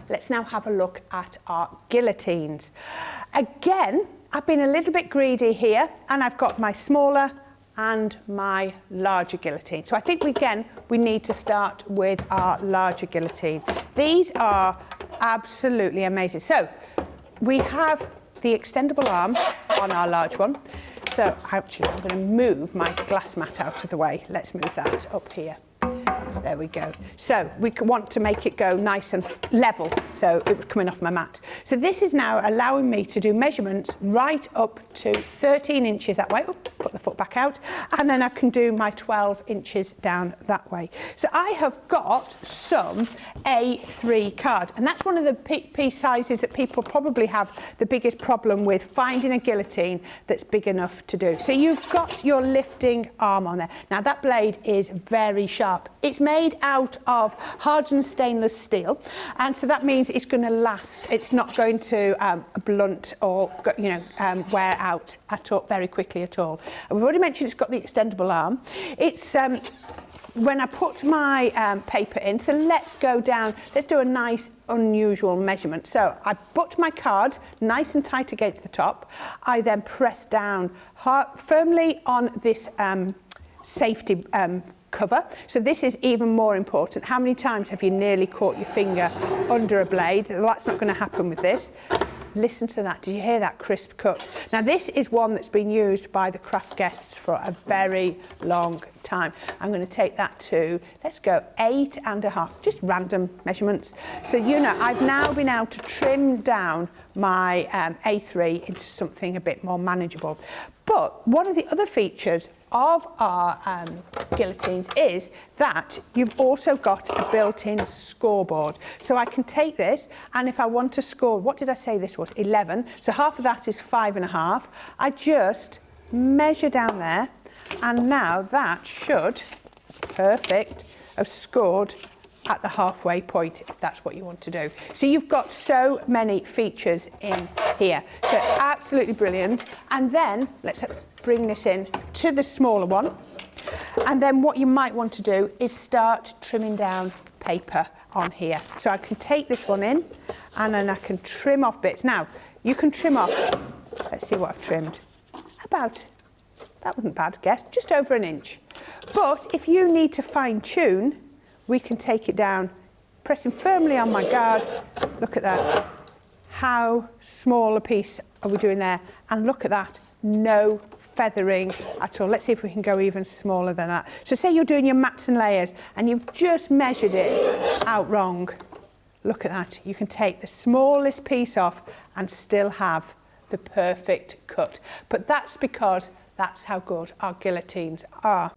let's now have a look at our guillotines. Again, I've been a little bit greedy here, and I've got my smaller and my larger guillotine. So I think we need to start with our larger guillotine. These are absolutely amazing. So we have the extendable arm on our large one. So actually, I'm going to move my glass mat out of the way. Let's move that up here. There we go. So we want to make it go nice and level, so it was coming off my mat. So this is now allowing me to do measurements right up to 13 inches that way. Oop, put the foot back out. And then I can do my 12 inches down that way. So I have got some A3 card, and that's one of the piece sizes that people probably have the biggest problem with, finding a guillotine that's big enough to do. So you've got your lifting arm on there. Now that blade is very sharp. It's made out of hardened stainless steel, and so that means it's going to last. It's not going to blunt or wear out at all very quickly at all. And we've already mentioned it's got the extendable arm. It's when I put my paper in, so let's go down, let's do a nice unusual measurement. So I put my card nice and tight against the top. I then press down firmly on this safety cover. So this is even more important. How many times have you nearly caught your finger under a blade? Well, that's not going to happen with this. Listen to that. Did you hear that crisp cut? Now this is one that's been used by the craft guests for a very long time. I'm going to take that to, let's go 8.5, just random measurements. So I've now been able to trim down my A3 into something a bit more manageable. But one of the other features of our guillotines is that you've also got a built-in scoreboard. So I can take this, and if I want to score, what did I say this was? 11. So half of that is 5.5. I just measure down there, and now that should, perfect, have scored at the halfway point, if that's what you want to do. So you've got so many features in here. So absolutely brilliant. And then let's bring this in to the smaller one. And then what you might want to do is start trimming down paper on here. So I can take this one in, and then I can trim off bits. Now, you can trim off, let's see what I've trimmed. That wasn't bad, guess, just over an inch. But if you need to fine tune, we can take it down, pressing firmly on my guard. Look at that. How small a piece are we doing there? And look at that, no feathering at all. Let's see if we can go even smaller than that. So say you're doing your mats and layers and you've just measured it out wrong. Look at that. You can take the smallest piece off and still have the perfect cut. But that's because that's how good our guillotines are.